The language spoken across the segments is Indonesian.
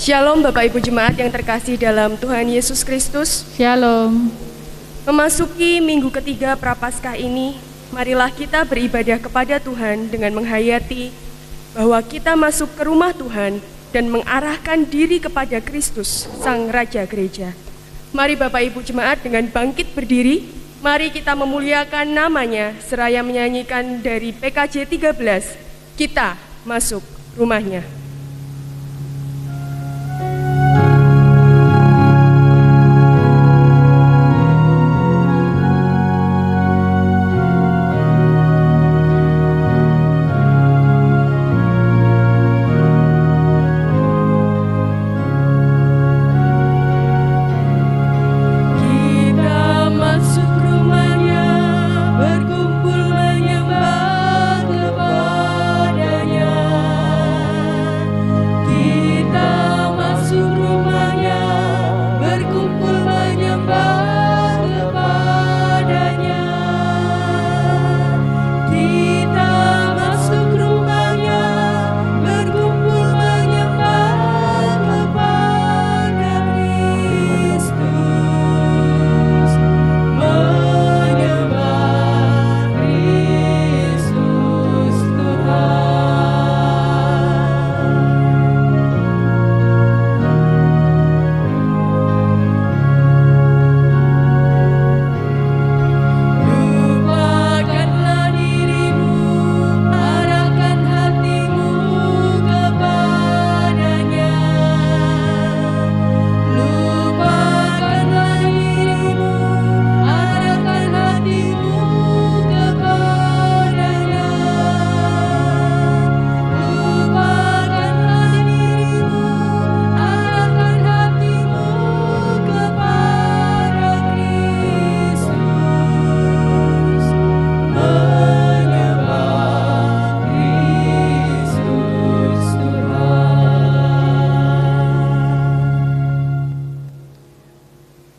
Shalom Bapak Ibu Jemaat yang terkasih dalam Tuhan Yesus Kristus. Shalom. Memasuki minggu ketiga Prapaskah ini, marilah kita beribadah kepada Tuhan dengan menghayati bahwa kita masuk ke rumah Tuhan dan mengarahkan diri kepada Kristus, Sang Raja Gereja. Mari Bapak Ibu Jemaat dengan bangkit berdiri, mari kita memuliakan namanya seraya menyanyikan dari PKJ 13, Kita Masuk Rumahnya.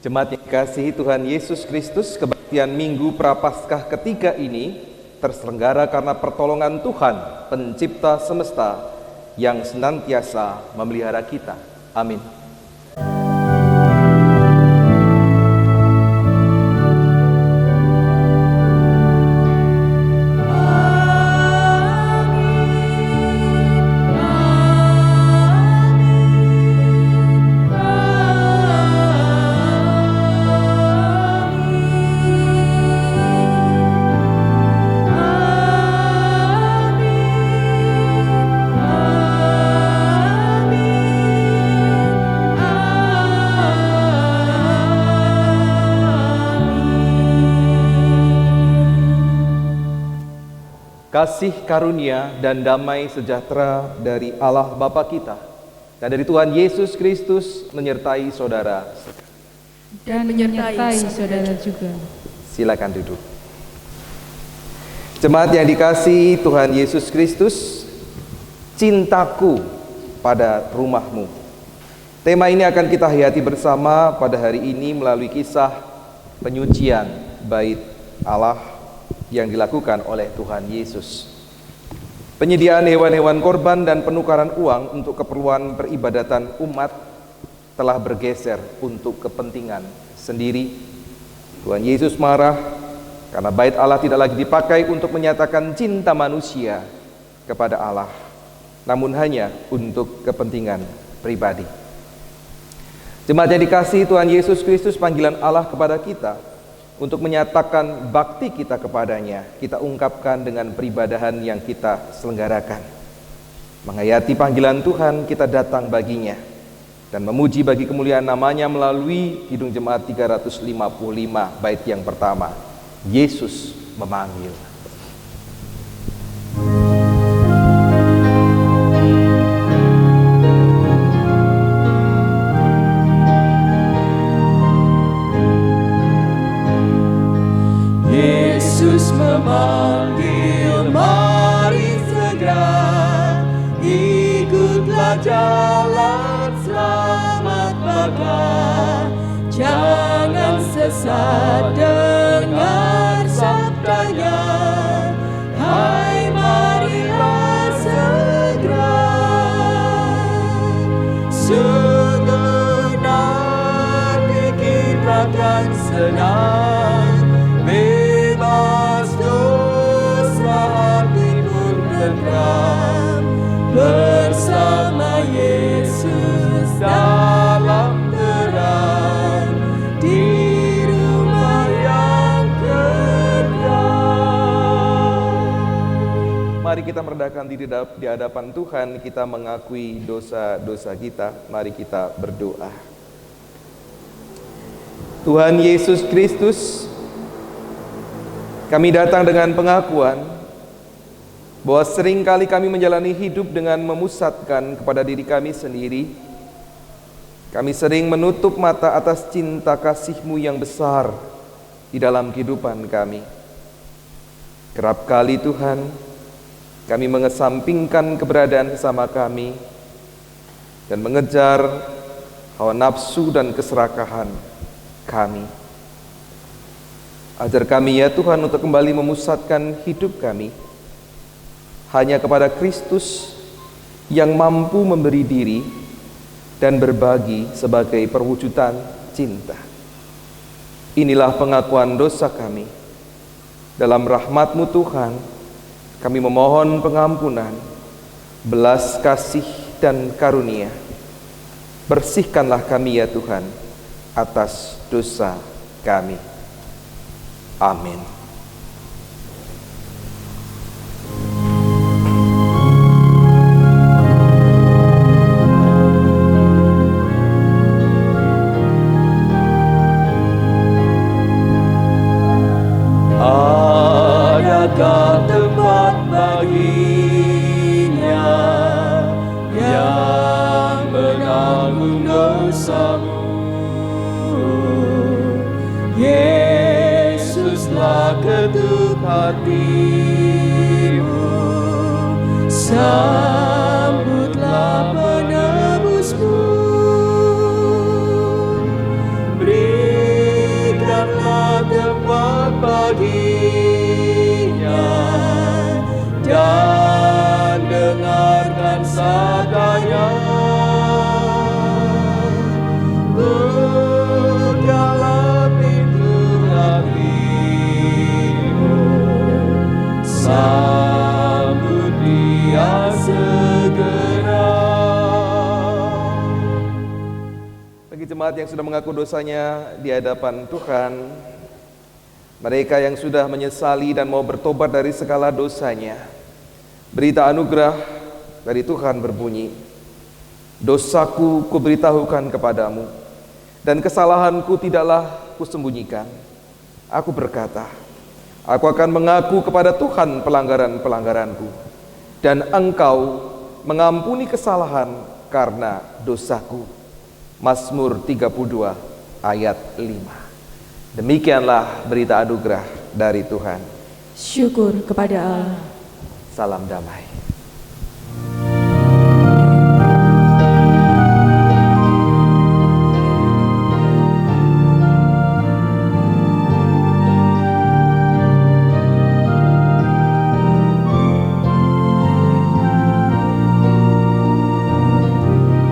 Jemaat yang dikasihi Tuhan Yesus Kristus, kebaktian Minggu Prapaskah ketiga ini terselenggara karena pertolongan Tuhan, Pencipta semesta, yang senantiasa memelihara kita. Amin. Kasih karunia dan damai sejahtera dari Allah Bapa kita dan dari Tuhan Yesus Kristus menyertai saudara Dan menyertai saudara juga. Silakan duduk. Jemaat yang dikasihi Tuhan Yesus Kristus, cintaku pada rumahmu. Tema ini akan kita hayati bersama pada hari ini melalui kisah penyucian bait Allah yang dilakukan oleh Tuhan Yesus. Penyediaan hewan-hewan korban dan penukaran uang untuk keperluan peribadatan umat telah bergeser untuk kepentingan sendiri. Tuhan Yesus marah karena bait Allah tidak lagi dipakai untuk menyatakan cinta manusia kepada Allah, namun hanya untuk kepentingan pribadi. Jemaat yang dikasihi Tuhan Yesus Kristus, panggilan Allah kepada kita untuk menyatakan bakti kita kepadanya, kita ungkapkan dengan peribadahan yang kita selenggarakan. Menghayati panggilan Tuhan, kita datang baginya dan memuji bagi kemuliaan namanya melalui Kidung Jemaat 355 bait yang pertama, Yesus memanggil. Yesus memanggil, mari segera ikutlah jalan selamat baka. Jangan sesat dengar sabdanya, hai marilah segera. tenteram bersama Yesus dalam terang di rumah yang kekal. Mari kita merendahkan diri di hadapan Tuhan, kita mengakui dosa-dosa kita. Mari kita berdoa. Tuhan Yesus Kristus, kami datang dengan pengakuan bahwa seringkali kami menjalani hidup dengan memusatkan kepada diri kami sendiri. Kami sering menutup mata atas cinta kasih-Mu yang besar di dalam kehidupan kami. Kerap kali Tuhan, kami mengesampingkan keberadaan sesama kami dan mengejar hawa nafsu dan keserakahan kami. Ajar kami ya Tuhan untuk kembali memusatkan hidup kami hanya kepada Kristus yang mampu memberi diri dan berbagi sebagai perwujudan cinta. Inilah pengakuan dosa kami. Dalam rahmat-Mu Tuhan, kami memohon pengampunan, belas kasih dan karunia. Bersihkanlah kami ya Tuhan atas dosa kami. Amin. Adakah tempat baginya yang menanggung dosamu? Yesuslah ketuk hatimu, sambutlah penebusmu, berikanlah tempat baginya dan dengarkan sadanya. Bukalah pintu hatimu, sambut Dia segera. Bagi jemaat yang sudah mengaku dosanya di hadapan Tuhan, mereka yang sudah menyesali dan mau bertobat dari segala dosanya, berita anugerah dari Tuhan berbunyi, dosaku kuberitahukan kepadamu, dan kesalahanku tidaklah kusembunyikan. Aku berkata, aku akan mengaku kepada Tuhan pelanggaran-pelanggaranku, dan Engkau mengampuni kesalahan karena dosaku. Mazmur 32 ayat 5. Demikianlah berita anugerah dari Tuhan. Syukur kepada Allah. Salam damai.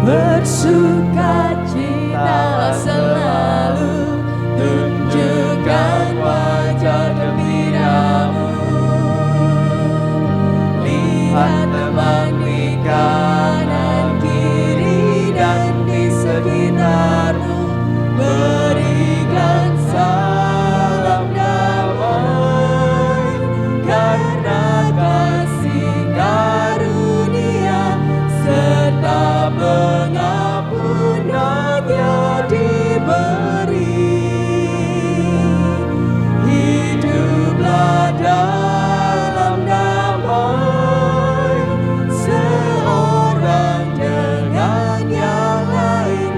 Bersukacitalah selalu, tunjukkan wajah gembiramu. Lihat teman di kanan kiri dan di sekitarmu, berikan salam damai, karena kasih karunia serta pengampunannya diberi. Hiduplah dalam damai, seorang dengan yang lain.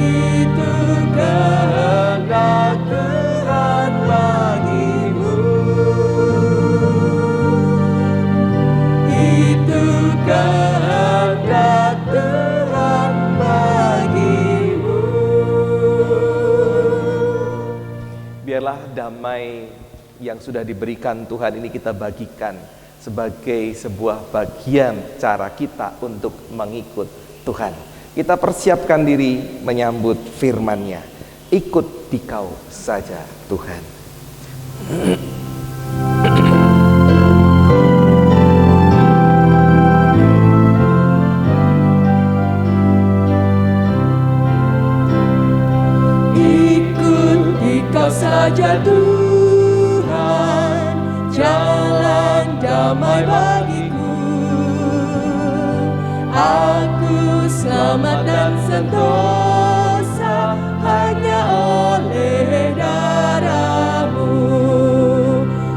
Itu kehendak Tuhan bagimu. Itu kehendak Tuhan bagimu. Biarlah damai yang sudah diberikan Tuhan ini kita bagikan sebagai sebuah bagian cara kita untuk mengikut Tuhan. Kita persiapkan diri menyambut firman-Nya. Ikut dikau saja Tuhan. selamat dan sentosa hanya oleh darah-Mu.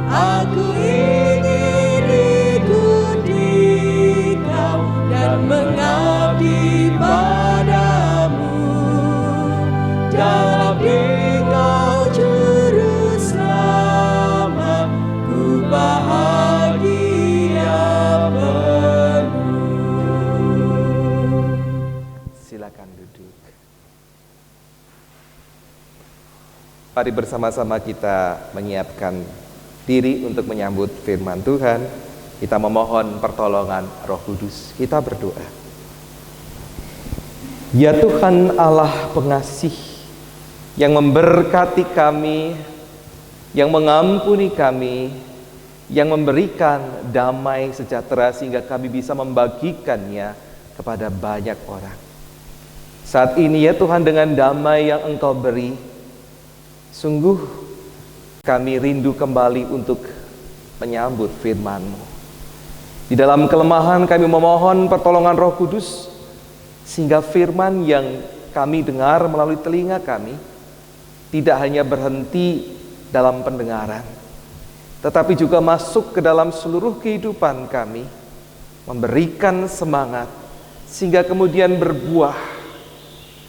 Aku ingin ikuti Kau dan mengabdi padamu. Dalam Engkau Juru Selamat, ku bahagia penuh. Silakan duduk. Mari bersama-sama kita menyiapkan diri untuk menyambut firman Tuhan. Kita memohon pertolongan Roh Kudus. Kita berdoa. Ya Tuhan Allah pengasih, yang memberkati kami, yang mengampuni kami, yang memberikan damai sejahtera sehingga kami bisa membagikannya kepada banyak orang. Saat ini ya Tuhan, dengan damai yang Engkau beri, sungguh kami rindu kembali untuk menyambut firman-Mu. Di dalam kelemahan kami memohon pertolongan Roh Kudus, sehingga firman yang kami dengar melalui telinga kami tidak hanya berhenti dalam pendengaran, tetapi juga masuk ke dalam seluruh kehidupan kami, memberikan semangat, sehingga kemudian berbuah,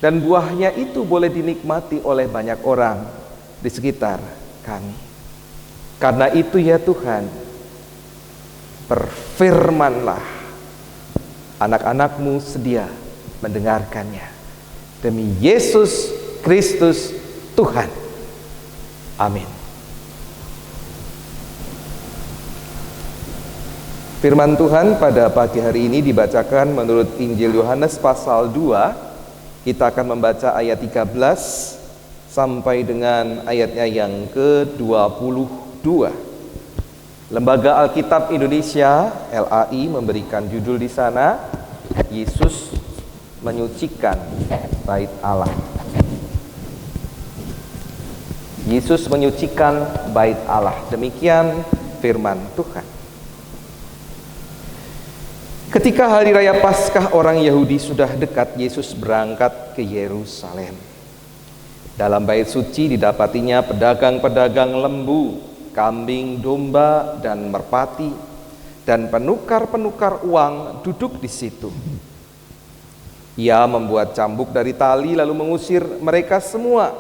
dan buahnya itu boleh dinikmati oleh banyak orang di sekitar kami. Karena itu ya Tuhan, berfirmanlah, anak-anak-Mu sedia mendengarkannya. Demi Yesus Kristus Tuhan. Amin. Firman Tuhan pada pagi hari ini dibacakan menurut Injil Yohanes pasal 2. Kita akan membaca ayat 13 sampai dengan ayatnya yang ke-22. Lembaga Alkitab Indonesia LAI memberikan judul di sana, Yesus menyucikan bait Allah. Yesus menyucikan bait Allah. Demikian firman Tuhan. Ketika hari raya Paskah orang Yahudi sudah dekat, Yesus berangkat ke Yerusalem. Dalam bait suci didapatinya pedagang-pedagang lembu, kambing, domba, dan merpati, dan penukar-penukar uang duduk di situ. Ia membuat cambuk dari tali lalu mengusir mereka semua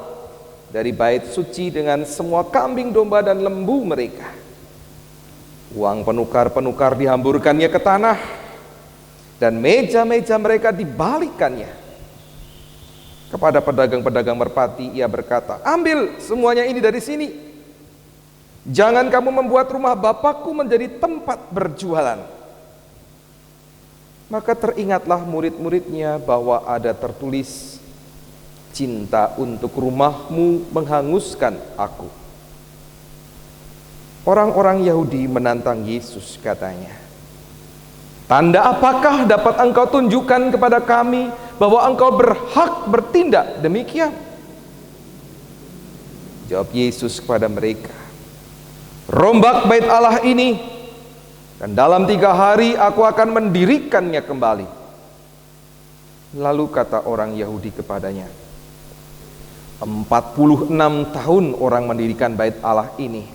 dari bait suci dengan semua kambing, domba, dan lembu mereka. Uang penukar-penukar dihamburkannya ke tanah, dan meja-meja mereka dibalikkannya. Kepada pedagang-pedagang merpati ia berkata, "Ambil semuanya ini dari sini. Jangan kamu membuat rumah Bapakku menjadi tempat berjualan." Maka teringatlah murid-muridnya bahwa ada tertulis, "Cinta untuk rumahmu menghanguskan aku." Orang-orang Yahudi menantang Yesus, katanya, "Tanda apakah dapat engkau tunjukkan kepada kami bahwa engkau berhak bertindak demikian?" Jawab Yesus kepada mereka, "Rombak bait Allah ini, dan dalam 3 hari aku akan mendirikannya kembali." Lalu kata orang Yahudi kepadanya, 46 tahun orang mendirikan bait Allah ini,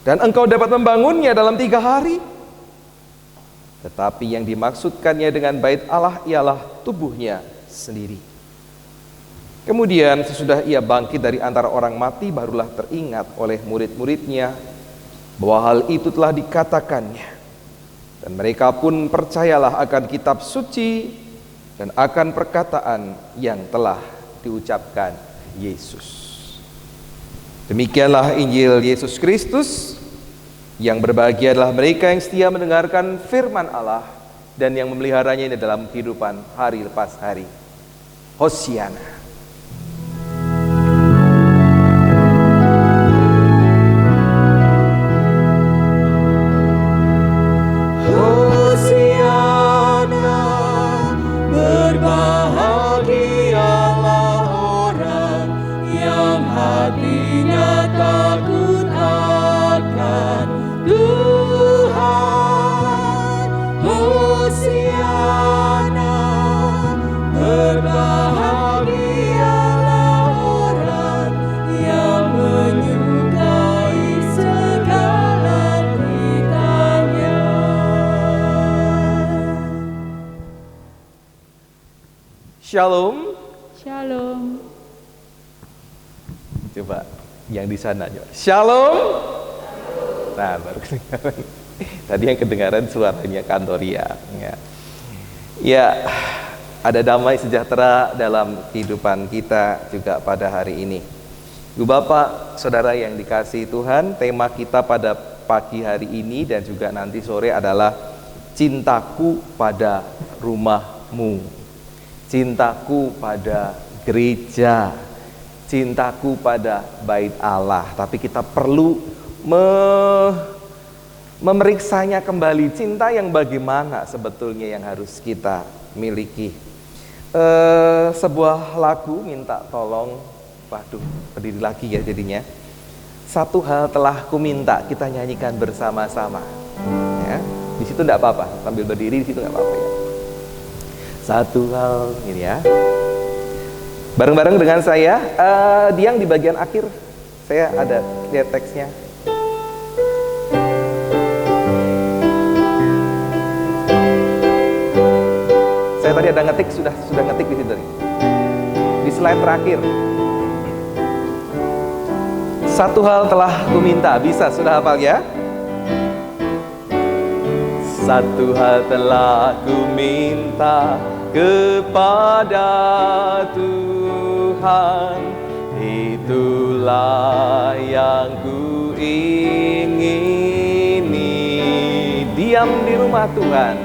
dan engkau dapat membangunnya dalam 3 hari? Tetapi yang dimaksudkannya dengan bait Allah ialah tubuhnya sendiri. Kemudian sesudah ia bangkit dari antara orang mati, barulah teringat oleh murid-muridnya bahwa hal itu telah dikatakannya. Dan mereka pun percayalah akan kitab suci dan akan perkataan yang telah diucapkan Yesus. Demikianlah Injil Yesus Kristus. Yang berbahagia adalah mereka yang setia mendengarkan firman Allah dan yang memeliharanya ini dalam kehidupan hari lepas hari. Hosiana. Shalom. Shalom. Coba yang di sana coba. Shalom. Nah, baru kedengaran. Tadi yang kedengaran suaranya Kantoria. Ya, ada damai sejahtera dalam kehidupan kita juga pada hari ini. Ibu Bapak, Saudara yang dikasihi Tuhan, tema kita pada pagi hari ini dan juga nanti sore adalah cintaku pada rumahmu. Cintaku pada gereja. Cintaku pada bait Allah. Tapi kita perlu memeriksanya kembali. Cinta yang bagaimana sebetulnya yang harus kita miliki. Sebuah lagu minta tolong. Waduh, berdiri lagi ya jadinya. Satu hal telah ku minta, kita nyanyikan bersama-sama. Ya, di situ enggak apa-apa, sambil berdiri di situ enggak apa-apa ya. Satu hal ini ya. Bareng-bareng dengan saya, Diang di bagian akhir. Saya ada lihat teksnya. Saya tadi ada ngetik, sudah ngetik di situ nih. Di slide terakhir. Satu hal telah ku minta, bisa sudah hafal ya? Satu hal telah ku minta kepada Tuhan, itulah yang ku ingini. Diam di rumah Tuhan,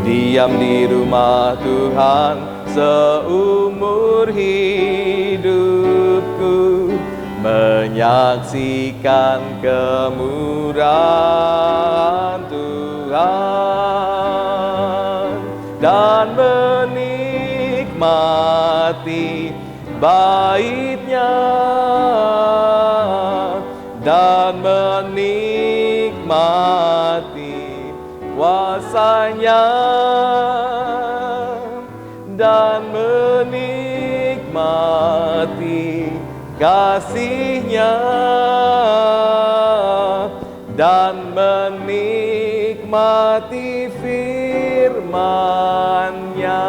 diam di rumah Tuhan seumur hidupku, menyaksikan kemurahan Tuhan dan menikmati bait-Nya dan menikmati kuasa-Nya dan menikmati kasih-Nya dan menikmati firman-Nya.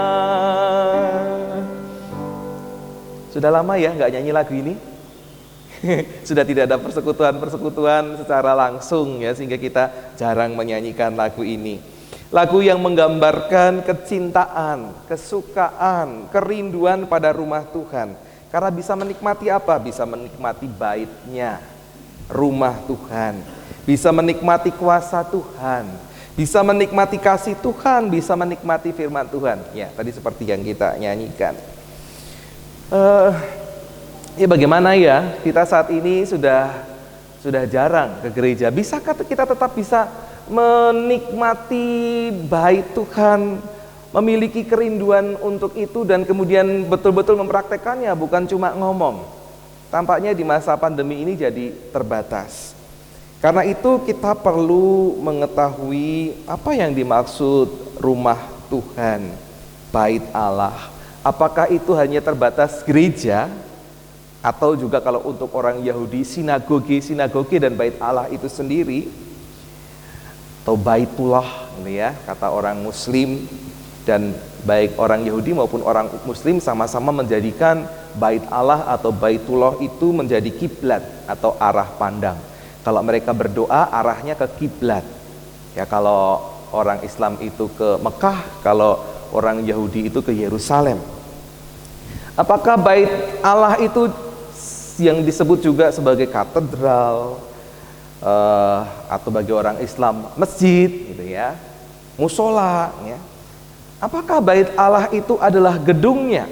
Sudah lama ya nggak nyanyi lagu ini? Sudah tidak ada persekutuan-persekutuan secara langsung ya, sehingga kita jarang menyanyikan lagu ini. Lagu yang menggambarkan kecintaan, kesukaan, kerinduan pada rumah Tuhan. Karena bisa menikmati apa? Bisa menikmati bait-Nya, rumah Tuhan. Bisa menikmati kuasa Tuhan. Bisa menikmati kasih Tuhan. Bisa menikmati firman Tuhan. Ya, tadi seperti yang kita nyanyikan. Ya bagaimana ya? Kita saat ini sudah jarang ke gereja. Bisakah kita tetap bisa menikmati bait Tuhan? Memiliki kerinduan untuk itu dan kemudian betul-betul mempraktekannya, bukan cuma ngomong. Tampaknya di masa pandemi ini jadi terbatas. Karena itu kita perlu mengetahui apa yang dimaksud rumah Tuhan, bait Allah. Apakah itu hanya terbatas gereja, atau juga kalau untuk orang Yahudi sinagoge dan bait Allah itu sendiri, atau baitullah ini ya, kata orang Muslim. Dan baik orang Yahudi maupun orang Muslim sama-sama menjadikan bait Allah atau baitullah itu menjadi kiblat atau arah pandang. Kalau mereka berdoa arahnya ke kiblat. Ya, kalau orang Islam itu ke Mekah, kalau orang Yahudi itu ke Yerusalem. Apakah bait Allah itu yang disebut juga sebagai katedral, atau bagi orang Islam masjid gitu ya, musola ya. Apakah bait Allah itu adalah gedungnya?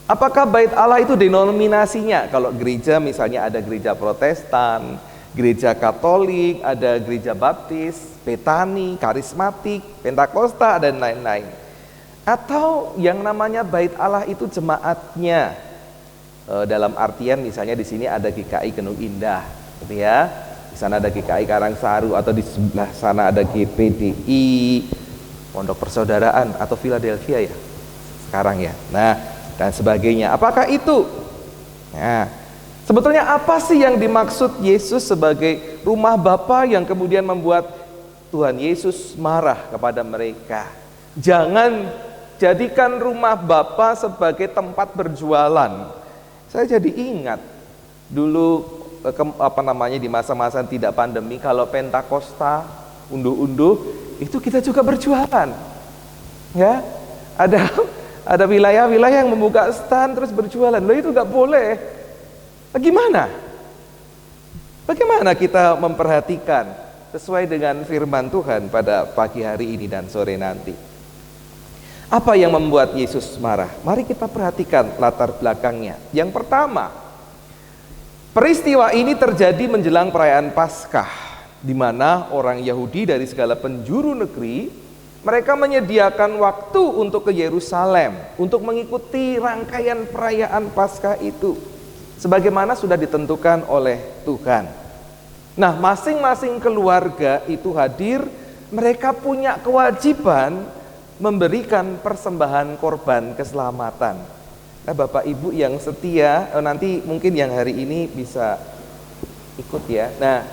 Apakah bait Allah itu denominasinya? Kalau gereja misalnya ada gereja Protestan, gereja Katolik, ada gereja Baptis, Betani, Karismatik, Pentakosta dan lain-lain. Atau yang namanya bait Allah itu jemaatnya. Dalam artian misalnya di sini ada GKI Genung Indah, gitu ya. Di sana ada GKI Karangsaru atau di sebelah sana ada GPDI Pondok Persaudaraan atau Philadelphia ya sekarang ya. Nah, dan sebagainya. Apakah itu? Nah, sebetulnya apa sih yang dimaksud Yesus sebagai rumah Bapa yang kemudian membuat Tuhan Yesus marah kepada mereka? Jangan jadikan rumah Bapa sebagai tempat berjualan. Saya jadi ingat dulu di masa-masa tidak pandemi, kalau Pentakosta, unduh-unduh, itu kita juga berjualan. Ya, ada wilayah-wilayah yang membuka stand terus berjualan. Loh, itu nggak boleh. Bagaimana kita memperhatikan sesuai dengan firman Tuhan pada pagi hari ini dan sore nanti? Apa yang membuat Yesus marah? Mari kita perhatikan latar belakangnya. Yang pertama, peristiwa ini terjadi menjelang perayaan Paskah, di mana orang Yahudi dari segala penjuru negeri, mereka menyediakan waktu untuk ke Yerusalem untuk mengikuti rangkaian perayaan Paskah itu, sebagaimana sudah ditentukan oleh Tuhan. Nah, masing-masing keluarga itu hadir, mereka punya kewajiban memberikan persembahan korban keselamatan. Nah, Bapak Ibu yang setia, nanti mungkin yang hari ini bisa ikut ya. Nah,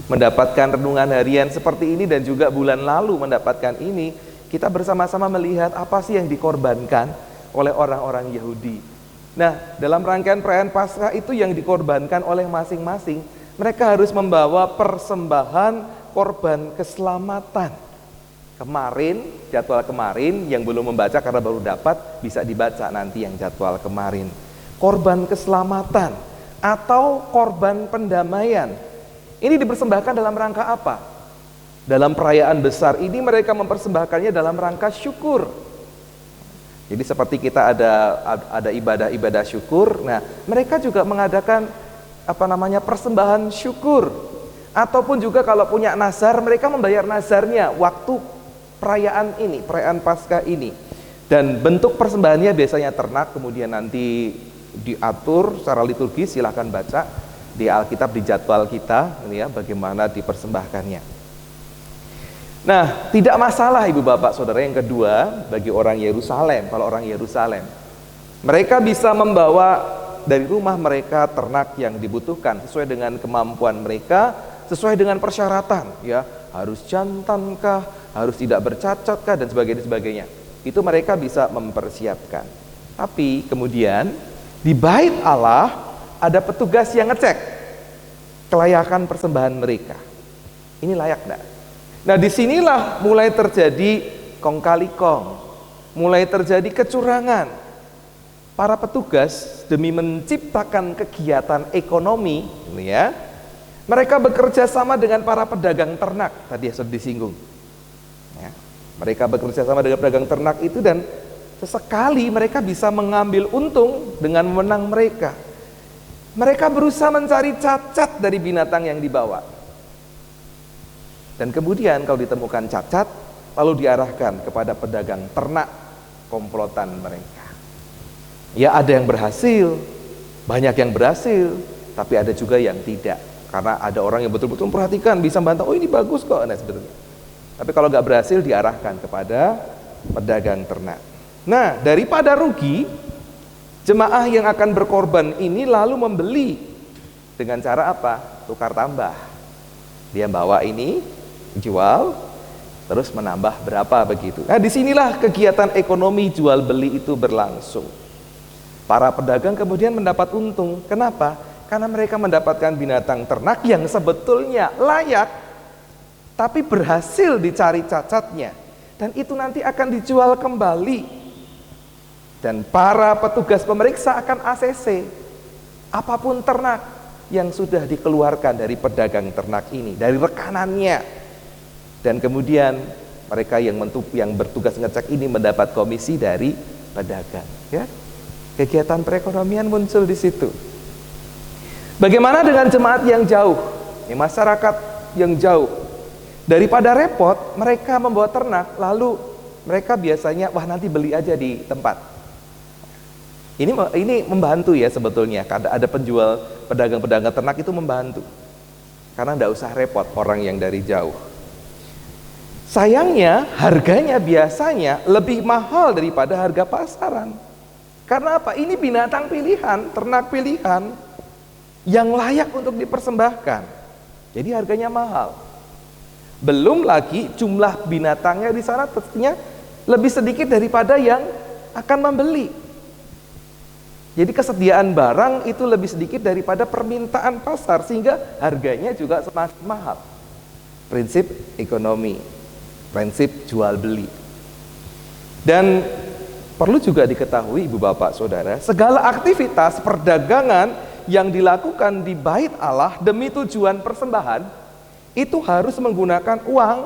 mendapatkan renungan harian seperti ini dan juga bulan lalu mendapatkan ini, kita bersama-sama melihat apa sih yang dikorbankan oleh orang-orang Yahudi. Nah, dalam rangkaian perayaan Paskah itu yang dikorbankan oleh masing-masing, mereka harus membawa persembahan korban keselamatan. Jadwal kemarin yang belum membaca karena baru dapat, bisa dibaca nanti yang jadwal kemarin. Korban keselamatan atau korban pendamaian. Ini dipersembahkan dalam rangka apa? Dalam perayaan besar ini mereka mempersembahkannya dalam rangka syukur. Jadi seperti kita ada ibadah-ibadah syukur, nah mereka juga mengadakan persembahan syukur. Ataupun juga kalau punya nazar, mereka membayar nazarnya waktu perayaan ini, perayaan Paskah ini. Dan bentuk persembahannya biasanya ternak, kemudian nanti diatur secara liturgis, silahkan baca di Alkitab, di jadwal kita ini ya, bagaimana dipersembahkannya. Nah, tidak masalah Ibu Bapak Saudara. Yang kedua, bagi orang Yerusalem, kalau orang Yerusalem, mereka bisa membawa dari rumah mereka ternak yang dibutuhkan sesuai dengan kemampuan mereka, sesuai dengan persyaratan ya, harus jantankah, harus tidak bercacatkah, dan sebagainya. Itu mereka bisa mempersiapkan. Tapi kemudian di bait Allah ada petugas yang ngecek kelayakan persembahan mereka. Ini layak enggak? Nah, disinilah mulai terjadi kong kali kong, mulai terjadi kecurangan. Para petugas demi menciptakan kegiatan ekonomi, ini ya, mereka bekerja sama dengan para pedagang ternak. Tadi sudah disinggung ya, mereka bekerja sama dengan pedagang ternak itu, dan sesekali mereka bisa mengambil untung dengan memenang mereka. Mereka berusaha mencari cacat dari binatang yang dibawa. Dan kemudian kalau ditemukan cacat, lalu diarahkan kepada pedagang ternak komplotan mereka. Ya, ada yang berhasil, banyak yang berhasil, tapi ada juga yang tidak. Karena ada orang yang betul-betul memperhatikan, bisa membantah, oh ini bagus kok, nah sebetulnya. Tapi kalau nggak berhasil, diarahkan kepada pedagang ternak. Nah, daripada rugi, jemaah yang akan berkorban ini lalu membeli dengan cara apa? Tukar tambah. Dia bawa ini, jual, terus menambah berapa begitu. Nah, disinilah kegiatan ekonomi jual beli itu berlangsung. Para pedagang kemudian mendapat untung. Kenapa? Karena mereka mendapatkan binatang ternak yang sebetulnya layak, tapi berhasil dicari cacatnya, dan itu nanti akan dijual kembali. Dan para petugas pemeriksa akan ACC apapun ternak yang sudah dikeluarkan dari pedagang ternak ini, dari rekanannya. Dan kemudian mereka yang bertugas ngecek ini mendapat komisi dari pedagang, ya. Kegiatan perekonomian muncul di situ. Bagaimana dengan jemaat yang jauh, masyarakat yang jauh? Daripada repot, mereka membawa ternak, lalu mereka biasanya, wah nanti beli aja di tempat. Ini membantu ya sebetulnya. Ada penjual, pedagang-pedagang ternak itu membantu, karena tidak usah repot orang yang dari jauh. Sayangnya harganya biasanya lebih mahal daripada harga pasaran. Karena apa? Ini binatang pilihan, ternak pilihan yang layak untuk dipersembahkan. Jadi harganya mahal. Belum lagi jumlah binatangnya di sana tentunya lebih sedikit daripada yang akan membeli. Jadi kesediaan barang itu lebih sedikit daripada permintaan pasar, sehingga harganya juga semakin mahal. Prinsip ekonomi, prinsip jual beli. Dan perlu juga diketahui Ibu Bapak Saudara, segala aktivitas perdagangan yang dilakukan di bait Allah demi tujuan persembahan itu harus menggunakan uang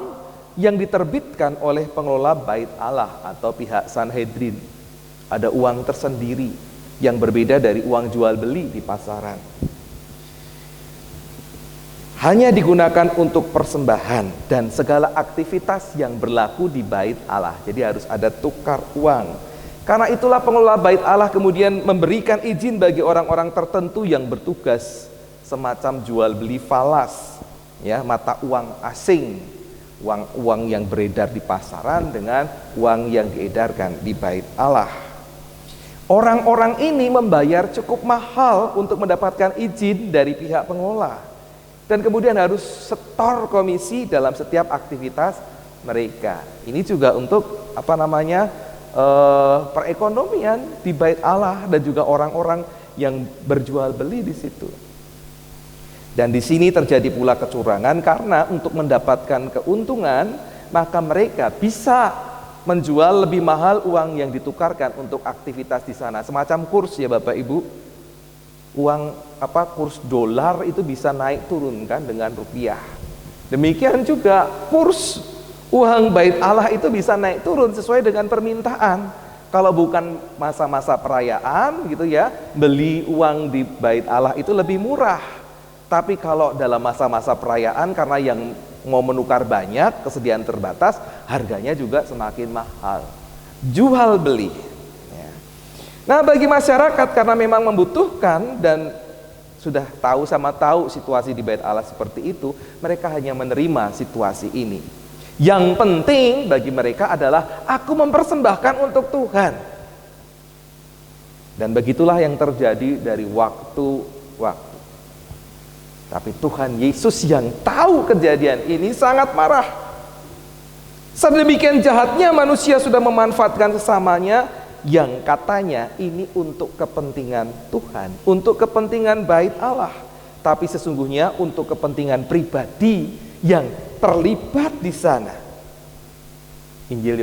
yang diterbitkan oleh pengelola bait Allah atau pihak Sanhedrin. Ada uang tersendiri yang berbeda dari uang jual beli di pasaran. Hanya digunakan untuk persembahan dan segala aktivitas yang berlaku di bait Allah. Jadi harus ada tukar uang. Karena itulah pengelola bait Allah kemudian memberikan izin bagi orang-orang tertentu yang bertugas semacam jual beli falas, ya, mata uang asing, uang yang beredar di pasaran dengan uang yang diedarkan di bait Allah. Orang-orang ini membayar cukup mahal untuk mendapatkan izin dari pihak pengelola, dan kemudian harus setor komisi dalam setiap aktivitas mereka. Ini juga untuk perekonomian di bait Allah dan juga orang-orang yang berjual beli di situ. Dan di sini terjadi pula kecurangan, karena untuk mendapatkan keuntungan maka mereka bisa menjual lebih mahal uang yang ditukarkan untuk aktivitas di sana. Semacam kurs, ya Bapak Ibu. Kurs dolar itu bisa naik turun kan dengan rupiah. Demikian juga kurs uang bait Allah itu bisa naik turun sesuai dengan permintaan. Kalau bukan masa-masa perayaan gitu ya, beli uang di bait Allah itu lebih murah. Tapi kalau dalam masa-masa perayaan, karena yang mau menukar banyak, kesediaan terbatas, harganya juga semakin mahal. Jual beli. Nah, bagi masyarakat karena memang membutuhkan dan sudah tahu situasi di bait Allah seperti itu, mereka hanya menerima situasi ini. Yang penting bagi mereka adalah aku mempersembahkan untuk Tuhan. Dan begitulah yang terjadi dari waktu-waktu. Tapi Tuhan Yesus yang tahu kejadian ini sangat marah. Sedemikian jahatnya manusia sudah memanfaatkan sesamanya yang katanya ini untuk kepentingan Tuhan, untuk kepentingan bait Allah, tapi sesungguhnya untuk kepentingan pribadi yang terlibat di sana. Penginjil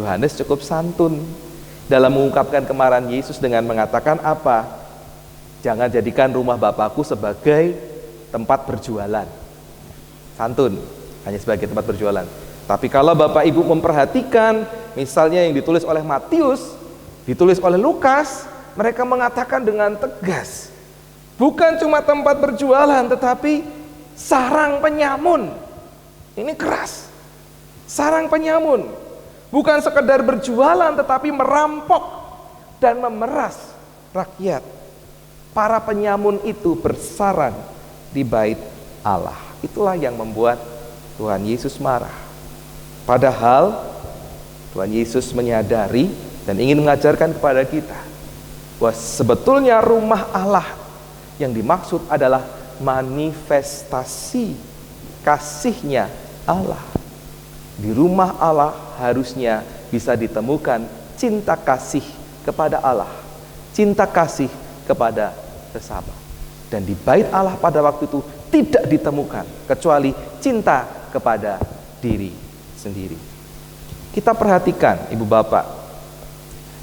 Yohanes cukup santun dalam mengungkapkan kemarahan Yesus dengan mengatakan apa? Jangan jadikan rumah Bapakku sebagai tempat berjualan. Santun, hanya sebagai tempat berjualan. Tapi kalau Bapak Ibu memperhatikan, misalnya yang ditulis oleh Matius, ditulis oleh Lukas, mereka mengatakan dengan tegas, bukan cuma tempat berjualan, tetapi sarang penyamun. Ini keras. Sarang penyamun. Bukan sekedar berjualan, tetapi merampok dan memeras rakyat. Para penyamun itu bersarang di bait Allah. Itulah yang membuat Tuhan Yesus marah. Padahal Tuhan Yesus menyadari dan ingin mengajarkan kepada kita bahwa sebetulnya rumah Allah yang dimaksud adalah manifestasi kasihnya Allah. Di rumah Allah harusnya bisa ditemukan cinta kasih kepada Allah, cinta kasih kepada sesama. Dan di bait Allah pada waktu itu tidak ditemukan kecuali cinta kepada diri sendiri. Kita perhatikan Ibu Bapak,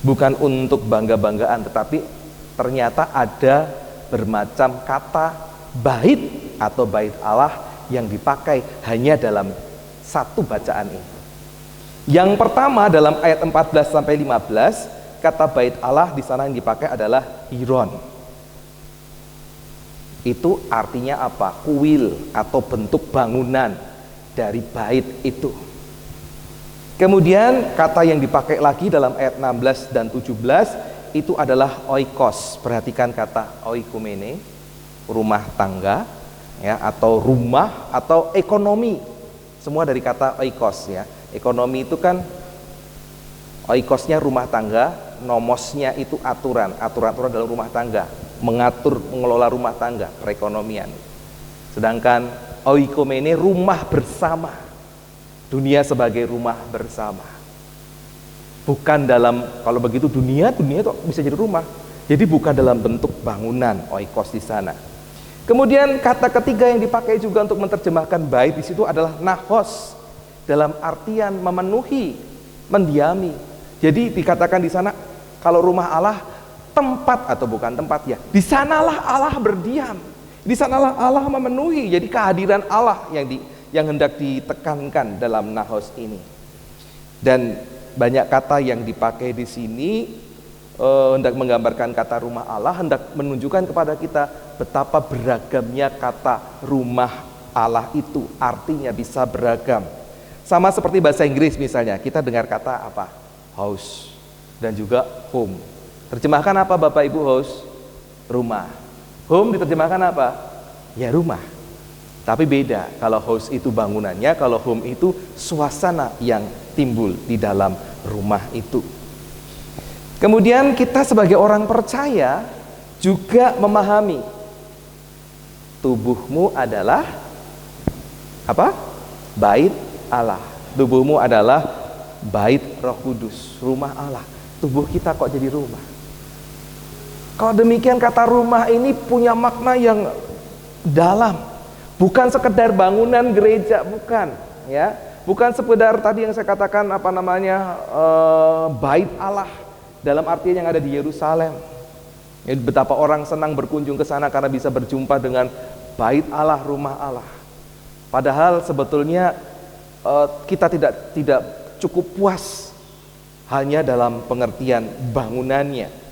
bukan untuk bangga-banggaan, tetapi ternyata ada bermacam kata bait atau bait Allah yang dipakai hanya dalam satu bacaan ini. Yang pertama dalam ayat 14 sampai 15, kata bait Allah di sana yang dipakai adalah hiron. Itu artinya apa? Kuil atau bentuk bangunan dari bait itu. Kemudian kata yang dipakai lagi dalam ayat 16 dan 17 itu adalah oikos. Perhatikan kata oikumene, rumah tangga ya, atau rumah atau ekonomi. Semua dari kata oikos ya. Ekonomi itu kan oikosnya rumah tangga, nomosnya itu aturan dalam rumah tangga, mengatur, mengelola rumah tangga, perekonomian. Sedangkan oikumene rumah bersama. Dunia sebagai rumah bersama. Bukan dalam, kalau begitu dunia itu bisa jadi rumah. Jadi bukan dalam bentuk bangunan oikos di sana. Kemudian kata ketiga yang dipakai juga untuk menerjemahkan bait di situ adalah nahos, dalam artian memenuhi, mendiami. Jadi dikatakan di sana kalau rumah Allah tempat atau bukan tempat ya, di sanalah Allah berdiam. Di sanalah Allah memenuhi. Jadi kehadiran Allah yang hendak ditekankan dalam nahos ini. Dan banyak kata yang dipakai di sini hendak menggambarkan kata rumah Allah, hendak menunjukkan kepada kita betapa beragamnya kata rumah Allah itu, artinya bisa beragam. Sama seperti bahasa Inggris misalnya, kita dengar kata apa? House dan juga home. Terjemahkan apa Bapak Ibu house? Rumah. Home diterjemahkan apa? Ya rumah. Tapi beda, kalau house itu bangunannya, kalau home itu suasana yang timbul di dalam rumah itu. Kemudian kita sebagai orang percaya juga memahami tubuhmu adalah apa? Bait Allah. Tubuhmu adalah bait Roh Kudus, rumah Allah. Tubuh kita kok jadi rumah? Kalau demikian kata rumah ini punya makna yang dalam. Bukan sekedar bangunan gereja, bukan, ya. Bukan sekedar tadi yang saya katakan bait Allah dalam artian yang ada di Yerusalem. Ya, betapa orang senang berkunjung ke sana karena bisa berjumpa dengan bait Allah, rumah Allah. Padahal sebetulnya kita tidak cukup puas hanya dalam pengertian bangunannya.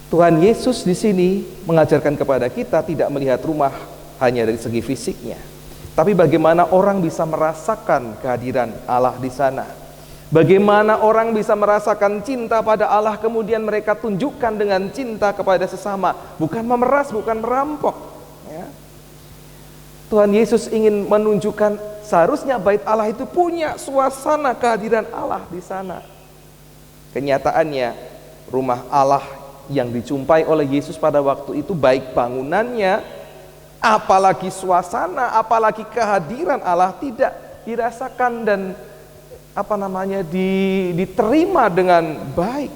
Tuhan Yesus di sini mengajarkan kepada kita tidak melihat rumah hanya dari segi fisiknya, tapi bagaimana orang bisa merasakan kehadiran Allah di sana. Bagaimana orang bisa merasakan cinta pada Allah, kemudian mereka tunjukkan dengan cinta kepada sesama, bukan memeras, bukan merampok, ya. Tuhan Yesus ingin menunjukkan seharusnya bait Allah itu punya suasana kehadiran Allah di sana. Kenyataannya rumah Allah yang dijumpai oleh Yesus pada waktu itu, baik bangunannya, apalagi suasana, apalagi kehadiran Allah tidak dirasakan dan diterima dengan baik.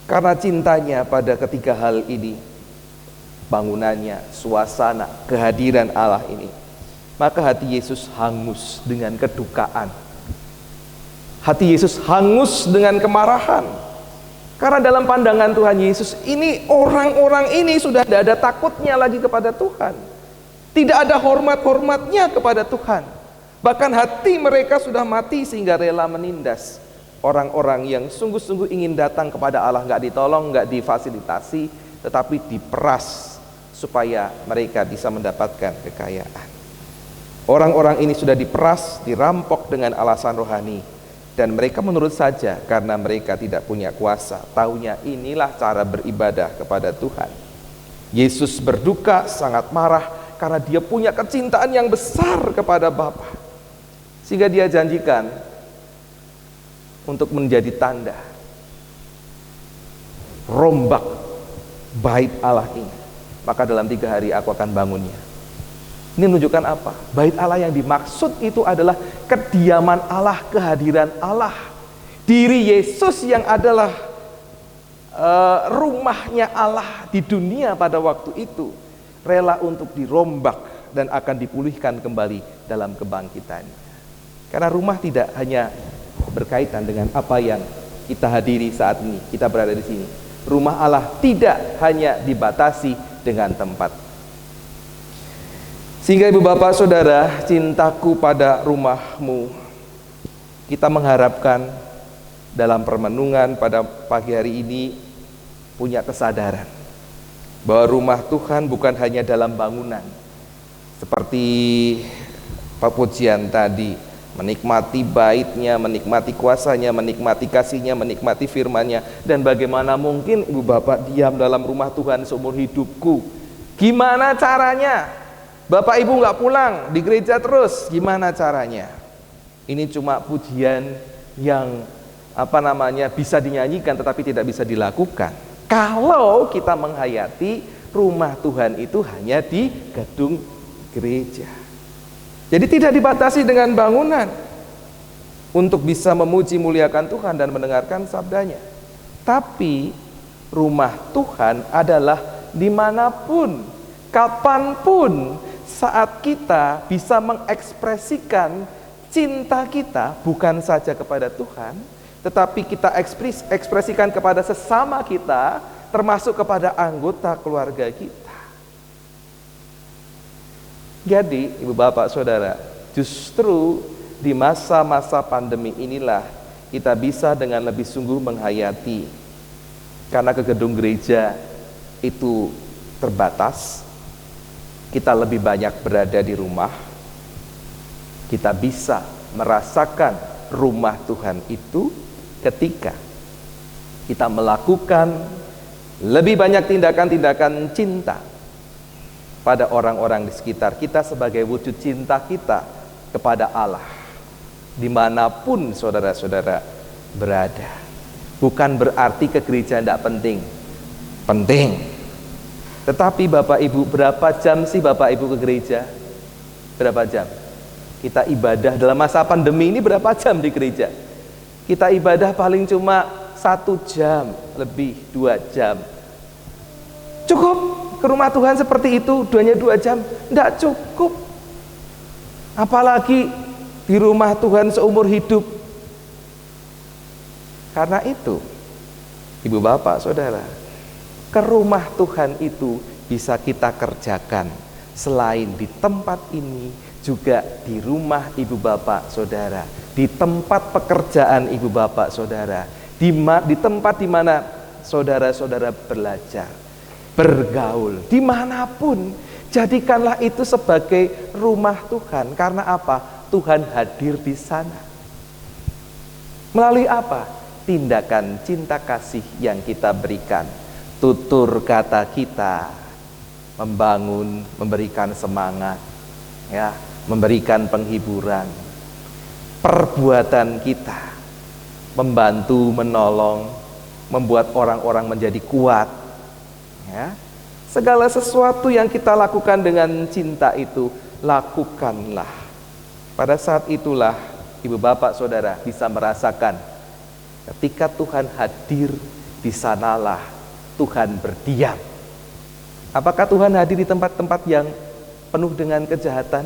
Karena cintanya pada ketiga hal ini, bangunannya, suasana, kehadiran Allah ini, maka hati Yesus hangus dengan kedukaan. Hati Yesus hangus dengan kemarahan. Karena dalam pandangan Tuhan Yesus ini, orang-orang ini sudah tidak ada takutnya lagi kepada Tuhan. Tidak ada hormat-hormatnya kepada Tuhan. Bahkan hati mereka sudah mati sehingga rela menindas orang-orang yang sungguh-sungguh ingin datang kepada Allah, nggak ditolong, nggak difasilitasi, tetapi diperas supaya mereka bisa mendapatkan kekayaan. Orang-orang ini sudah diperas, dirampok dengan alasan rohani, dan mereka menurut saja karena mereka tidak punya kuasa. Taunya inilah cara beribadah kepada Tuhan. Yesus berduka, sangat marah karena dia punya kecintaan yang besar kepada Bapa. Sehingga dia janjikan untuk menjadi tanda rombak bait Allah ini. Maka dalam 3 hari aku akan bangunnya. Ini menunjukkan apa? Bait Allah yang dimaksud itu adalah kediaman Allah, kehadiran Allah. Diri Yesus yang adalah rumahnya Allah di dunia pada waktu itu, rela untuk dirombak dan akan dipulihkan kembali dalam kebangkitannya. Karena rumah tidak hanya berkaitan dengan apa yang kita hadiri saat ini, kita berada di sini. Rumah Allah tidak hanya dibatasi dengan tempat. Sehingga ibu bapak saudara, cintaku pada rumahmu, kita mengharapkan dalam permenungan pada pagi hari ini punya kesadaran bahwa rumah Tuhan bukan hanya dalam bangunan. Seperti pujian tadi, menikmati baitnya, menikmati kuasanya, menikmati kasihnya, menikmati firmannya. Dan bagaimana mungkin ibu bapak diam dalam rumah Tuhan seumur hidupku? Gimana caranya? Bapak ibu nggak pulang, di gereja terus, gimana caranya? Ini cuma pujian yang bisa dinyanyikan tetapi tidak bisa dilakukan kalau kita menghayati rumah Tuhan itu hanya di gedung gereja. Jadi tidak dibatasi dengan bangunan. untuk bisa memuji muliakan Tuhan dan mendengarkan sabdanya. Tapi rumah Tuhan adalah dimanapun, kapanpun, saat kita bisa mengekspresikan cinta kita bukan saja kepada Tuhan, tetapi kita ekspresikan kepada sesama kita, termasuk kepada anggota keluarga kita. Jadi, Ibu Bapak Saudara, justru di masa-masa pandemi inilah kita bisa dengan lebih sungguh menghayati. Karena ke gedung gereja itu terbatas, kita lebih banyak berada di rumah. Kita bisa merasakan rumah Tuhan itu ketika kita melakukan lebih banyak tindakan-tindakan cinta pada orang-orang di sekitar kita sebagai wujud cinta kita kepada Allah dimanapun saudara-saudara berada. Bukan berarti ke gereja tidak penting, penting. Tetapi Bapak Ibu, berapa jam sih Bapak Ibu ke gereja? Berapa jam? Kita ibadah dalam masa pandemi ini berapa jam di gereja? Kita ibadah paling cuma 1 jam, lebih 2 jam. Cukup ke rumah Tuhan seperti itu, hanya 2 jam? Tidak cukup. Apalagi di rumah Tuhan seumur hidup. Karena itu, Ibu Bapak Saudara, ke rumah Tuhan itu bisa kita kerjakan selain di tempat ini, juga di rumah Ibu Bapak Saudara, di tempat pekerjaan Ibu Bapak Saudara, di tempat di mana saudara-saudara belajar, bergaul, dimanapun. Jadikanlah itu sebagai rumah Tuhan. Karena apa? Tuhan hadir di sana. Melalui apa? Tindakan cinta kasih yang kita berikan, tutur kata kita, membangun, memberikan semangat, ya, memberikan penghiburan, perbuatan kita, membantu, menolong, membuat orang-orang menjadi kuat, ya. Segala sesuatu yang kita lakukan dengan cinta itu, lakukanlah. Pada saat itulah Ibu Bapak Saudara bisa merasakan ketika Tuhan hadir, di sanalah Tuhan berdiam. Apakah Tuhan hadir di tempat-tempat yang penuh dengan kejahatan?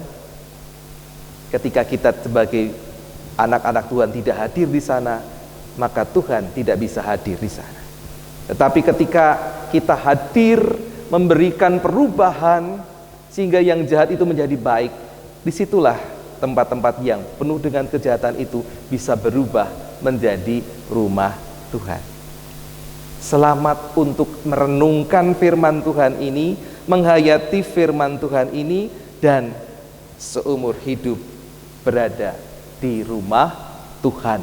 Ketika kita sebagai anak-anak Tuhan tidak hadir di sana, maka Tuhan tidak bisa hadir di sana. Tetapi ketika kita hadir, memberikan perubahan sehingga yang jahat itu menjadi baik, disitulah tempat-tempat yang penuh dengan kejahatan itu bisa berubah menjadi rumah Tuhan. Selamat untuk merenungkan firman Tuhan ini, menghayati firman Tuhan ini, dan seumur hidup berada di rumah Tuhan.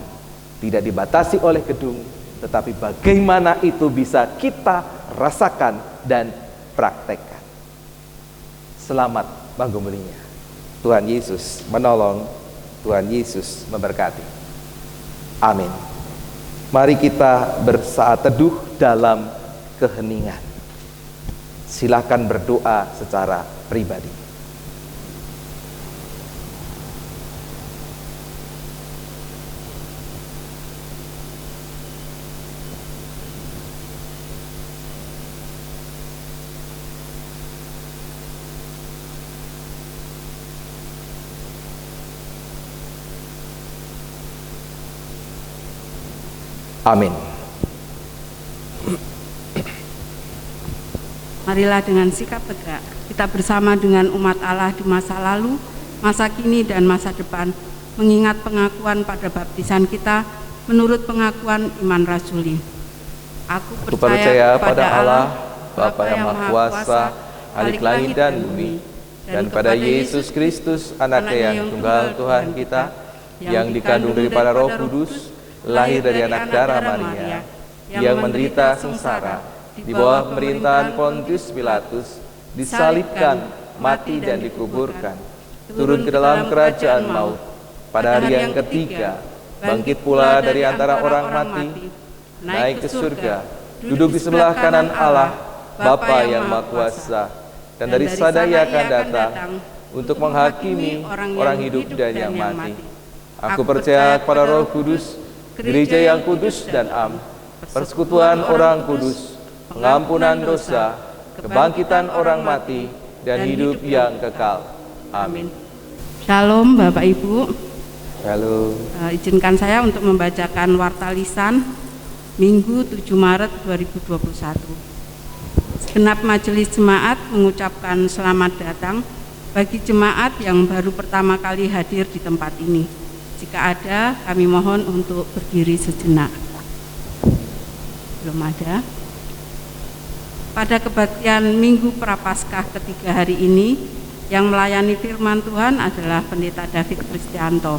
Tidak dibatasi oleh gedung, tetapi bagaimana itu bisa kita rasakan dan praktekkan. Selamat menggumulinya. Tuhan Yesus menolong, Tuhan Yesus memberkati. Amin. Mari kita bersaat teduh dalam keheningan. Silakan berdoa secara pribadi. Amin. Marilah dengan sikap tegak kita bersama dengan umat Allah di masa lalu, masa kini, dan masa depan mengingat pengakuan pada baptisan kita menurut pengakuan iman rasuli. Aku percaya pada Allah, Bapa yang Maha Kuasa, Khalik langit dan bumi, dan pada Yesus Kristus, Anaknya yang tunggal Tuhan kita, yang dikandung daripada Roh Kudus, lahir dari anak darah Maria, yang menderita sengsara di bawah pemerintahan Pontius Pilatus, disalibkan, mati dan dikuburkan, turun ke dalam kerajaan maut, pada hari yang ketiga bangkit pula dari antara orang mati, naik ke surga, duduk di sebelah kanan Allah Bapa yang Maha Kuasa, dan dari sana Ia akan datang untuk menghakimi orang hidup dan yang mati. Aku percaya kepada Roh Kudus, gereja yang kudus dan am, persekutuan orang kudus, pengampunan dosa, kebangkitan orang mati, dan hidup yang kekal. Amin. Shalom Bapak Ibu. Halo. Izinkan saya untuk membacakan warta lisan Minggu 7 Maret 2021. Segenap majelis jemaat mengucapkan selamat datang bagi jemaat yang baru pertama kali hadir di tempat ini. Jika ada, kami mohon untuk berdiri sejenak. Belum ada. Pada kebaktian Minggu Prapaskah ketiga hari ini, yang melayani firman Tuhan adalah Pendeta David Kristianto.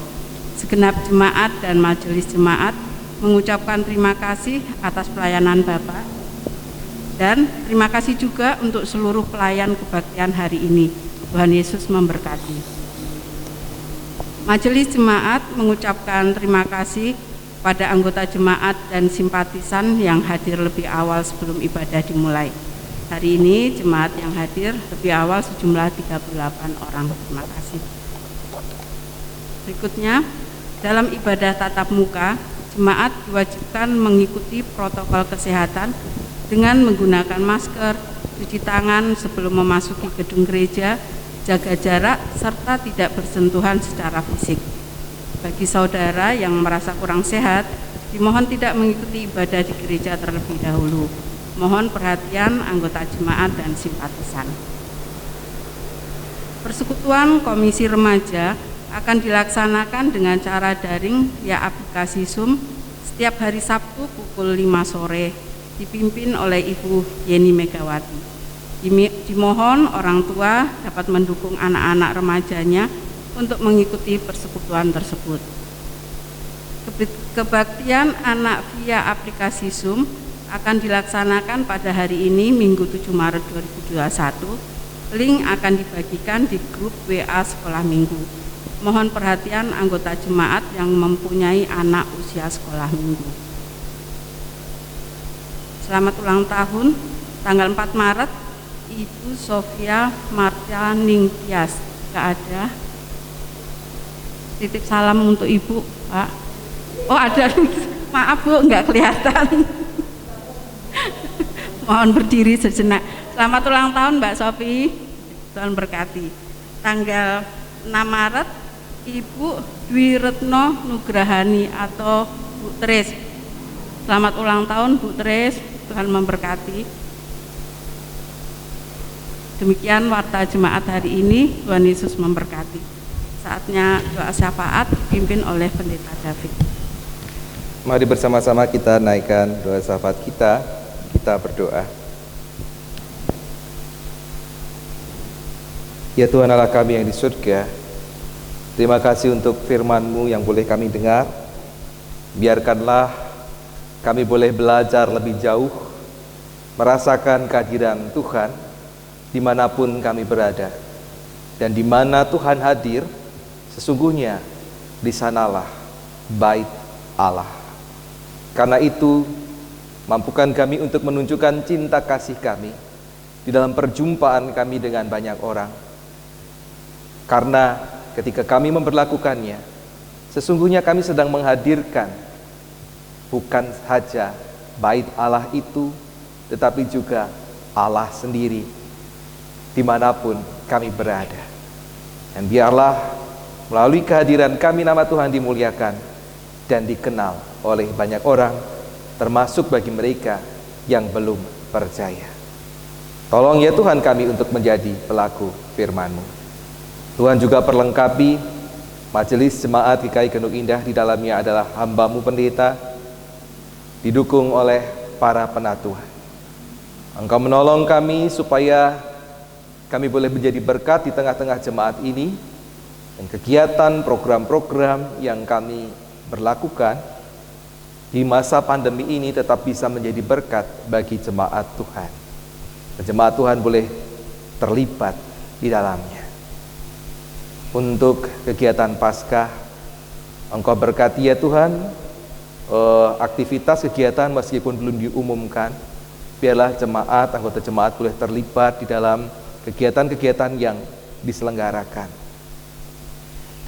Segenap jemaat dan majelis jemaat mengucapkan terima kasih atas pelayanan Bapak, dan terima kasih juga untuk seluruh pelayan kebaktian hari ini. Tuhan Yesus memberkati. Majelis jemaat mengucapkan terima kasih pada anggota jemaat dan simpatisan yang hadir lebih awal sebelum ibadah dimulai. Hari ini jemaat yang hadir lebih awal sejumlah 38 orang. Terima kasih. Berikutnya, dalam ibadah tatap muka, jemaat diwajibkan mengikuti protokol kesehatan dengan menggunakan masker, cuci tangan sebelum memasuki gedung gereja, jaga jarak, serta tidak bersentuhan secara fisik. Bagi saudara yang merasa kurang sehat, dimohon tidak mengikuti ibadah di gereja terlebih dahulu. Mohon perhatian anggota jemaat dan simpatisan. Persekutuan Komisi Remaja akan dilaksanakan dengan cara daring via aplikasi Zoom setiap hari Sabtu pukul 5 sore, dipimpin oleh Ibu Yeni Megawati. Dimohon orang tua dapat mendukung anak-anak remajanya untuk mengikuti persekutuan tersebut. Kebaktian anak via aplikasi Zoom akan dilaksanakan pada hari ini Minggu 7 Maret 2021. Link akan dibagikan di grup WA Sekolah Minggu. Mohon perhatian anggota jemaat yang mempunyai anak usia sekolah minggu. Selamat ulang tahun tanggal 4 Maret Ibu Sofia Marta Ningtyas. Gak ada. Titip salam untuk Ibu, Pak. Oh ada, maaf Bu, nggak kelihatan. Mohon berdiri sejenak. Selamat ulang tahun Mbak Sofi. Tuhan berkati. Tanggal 6 Maret Ibu Dwi Retno Nugrahani atau Bu Tris. Selamat ulang tahun Bu Tris. Tuhan memberkati. Demikian warta jemaat hari ini. Tuhan Yesus memberkati. Saatnya doa syafaat dipimpin oleh Pendeta David. Mari bersama-sama kita naikkan doa syafaat kita. Kita berdoa. Ya Tuhan Allah kami yang di surga, terima kasih untuk firman-Mu yang boleh kami dengar. Biarkanlah kami boleh belajar lebih jauh, merasakan kehadiran Tuhan dimanapun kami berada. Dan di mana Tuhan hadir, sesungguhnya di sanalah bait Allah. Karena itu, mampukan kami untuk menunjukkan cinta kasih kami di dalam perjumpaan kami dengan banyak orang. Karena ketika kami memperlakukannya, sesungguhnya kami sedang menghadirkan bukan saja bait Allah itu, tetapi juga Allah sendiri dimanapun kami berada. Dan biarlah melalui kehadiran kami nama Tuhan dimuliakan dan dikenal oleh banyak orang, termasuk bagi mereka yang belum percaya. Tolong ya Tuhan kami untuk menjadi pelaku firman-Mu. Tuhan juga perlengkapi majelis jemaat GKI Genuk Indah, di dalamnya adalah hamba-Mu pendeta, didukung oleh para penatua. Engkau menolong kami supaya kami boleh menjadi berkat di tengah-tengah jemaat ini, dan kegiatan program-program yang kami berlakukan di masa pandemi ini tetap bisa menjadi berkat bagi jemaat Tuhan. Dan jemaat Tuhan boleh terlibat di dalamnya. Untuk kegiatan Paskah, Engkau berkati ya Tuhan, aktivitas kegiatan meskipun belum diumumkan, biarlah jemaat, anggota jemaat boleh terlibat di dalam kegiatan-kegiatan yang diselenggarakan.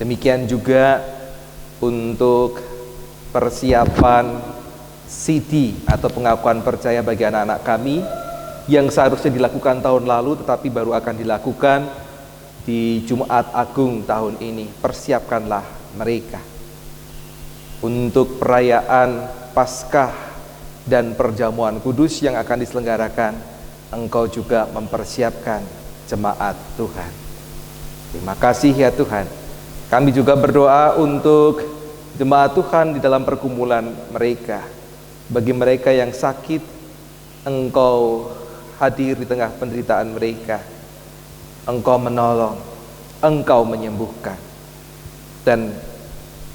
Demikian juga untuk persiapan CD atau pengakuan percaya bagi anak-anak kami yang seharusnya dilakukan tahun lalu tetapi baru akan dilakukan di Jumat Agung tahun ini. Persiapkanlah mereka untuk perayaan Paskah dan perjamuan kudus yang akan diselenggarakan. Engkau juga mempersiapkan jemaat Tuhan. Terima kasih ya Tuhan. Kami juga berdoa untuk jemaat Tuhan di dalam pergumulan mereka. Bagi mereka yang sakit, Engkau hadir di tengah penderitaan mereka. Engkau menolong, Engkau menyembuhkan. Dan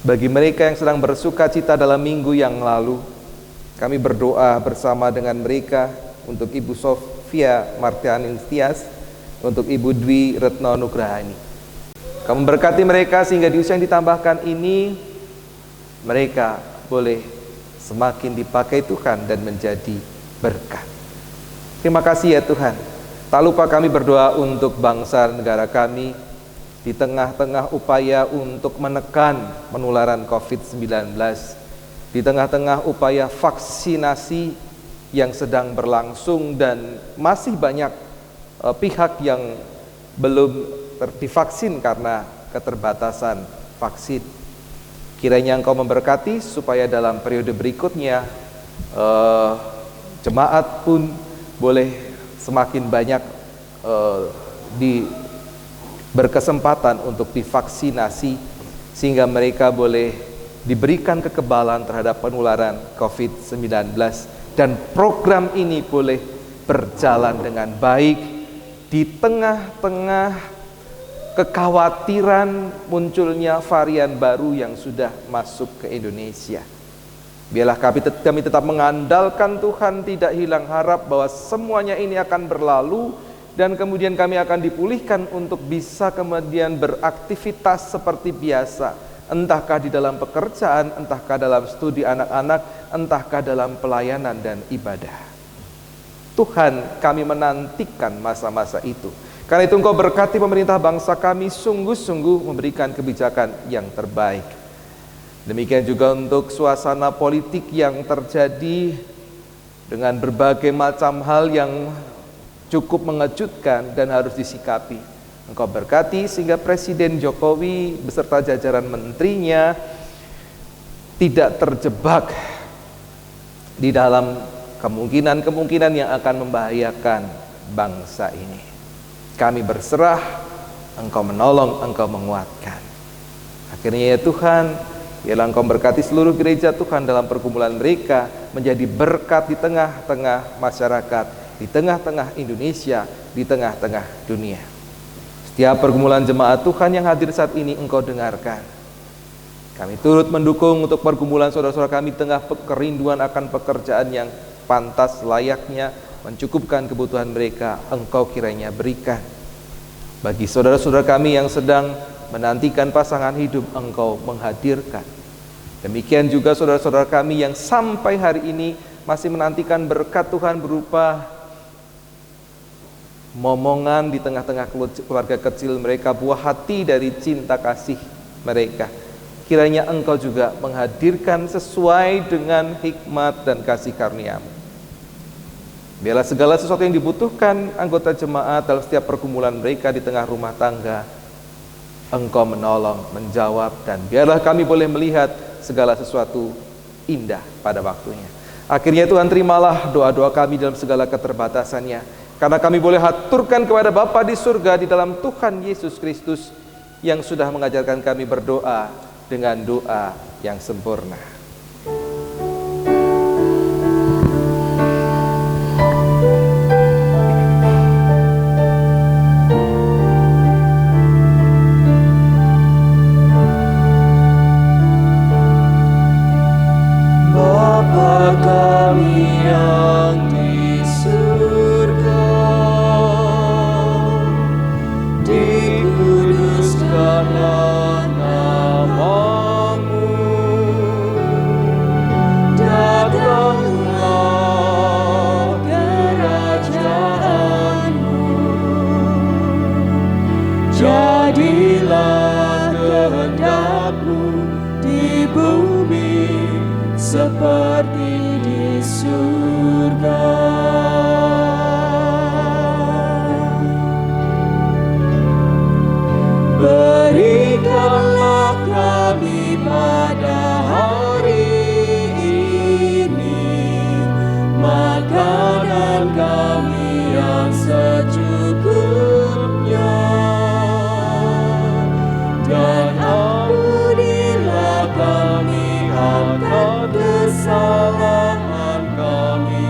bagi mereka yang sedang bersuka cita dalam minggu yang lalu, kami berdoa bersama dengan mereka untuk Ibu Sofia Martianin Tias, untuk Ibu Dwi Retno Nugrahani. Kamu berkati mereka sehingga di usia yang ditambahkan ini mereka boleh semakin dipakai Tuhan dan menjadi berkat. Terima kasih ya Tuhan. Tak lupa kami berdoa untuk bangsa negara kami di tengah-tengah upaya untuk menekan penularan COVID-19, di tengah-tengah upaya vaksinasi yang sedang berlangsung dan masih banyak pihak yang belum divaksin karena keterbatasan vaksin. Kiranya Engkau memberkati supaya dalam periode berikutnya jemaat pun boleh semakin banyak berkesempatan untuk divaksinasi sehingga mereka boleh diberikan kekebalan terhadap penularan COVID-19 dan program ini boleh berjalan dengan baik di tengah-tengah kekhawatiran munculnya varian baru yang sudah masuk ke Indonesia. Biarlah kami tetap mengandalkan Tuhan, tidak hilang harap bahwa semuanya ini akan berlalu dan kemudian kami akan dipulihkan untuk bisa kemudian beraktivitas seperti biasa, entahkah di dalam pekerjaan, entahkah dalam studi anak-anak, entahkah dalam pelayanan dan ibadah. Tuhan, kami menantikan masa-masa itu. Karena itu Engkau berkati pemerintah bangsa kami sungguh-sungguh memberikan kebijakan yang terbaik. Demikian juga untuk suasana politik yang terjadi dengan berbagai macam hal yang cukup mengejutkan dan harus disikapi. Engkau berkati sehingga Presiden Jokowi beserta jajaran menterinya tidak terjebak di dalam kemungkinan-kemungkinan yang akan membahayakan bangsa ini. Kami berserah, Engkau menolong, Engkau menguatkan. Akhirnya ya Tuhan, biarlah Engkau berkati seluruh gereja Tuhan dalam pergumulan mereka menjadi berkat di tengah-tengah masyarakat, di tengah-tengah Indonesia, di tengah-tengah dunia. Setiap pergumulan jemaat Tuhan yang hadir saat ini Engkau dengarkan. Kami turut mendukung untuk pergumulan saudara-saudara kami di tengah kerinduan akan pekerjaan yang pantas layaknya, mencukupkan kebutuhan mereka, Engkau kiranya berikan. Bagi saudara-saudara kami yang sedang menantikan pasangan hidup, Engkau menghadirkan. Demikian juga saudara-saudara kami yang sampai hari ini masih menantikan berkat Tuhan berupa momongan di tengah-tengah keluarga kecil mereka, buah hati dari cinta kasih mereka. Kiranya Engkau juga menghadirkan sesuai dengan hikmat dan kasih karunia-Mu. Biarlah segala sesuatu yang dibutuhkan anggota jemaat dalam setiap pergumulan mereka di tengah rumah tangga, Engkau menolong, menjawab, dan biarlah kami boleh melihat segala sesuatu indah pada waktunya. Akhirnya Tuhan, terimalah doa-doa kami dalam segala keterbatasannya, karena kami boleh haturkan kepada Bapa di surga di dalam Tuhan Yesus Kristus yang sudah mengajarkan kami berdoa dengan doa yang sempurna. Bapa kami yang di surga, dikuduskanlah nama-Mu, seperti di surga. Berikanlah kami pada hari ini makanan kami yang secukupnya, dan ampunilah kami akan kesalahan kami,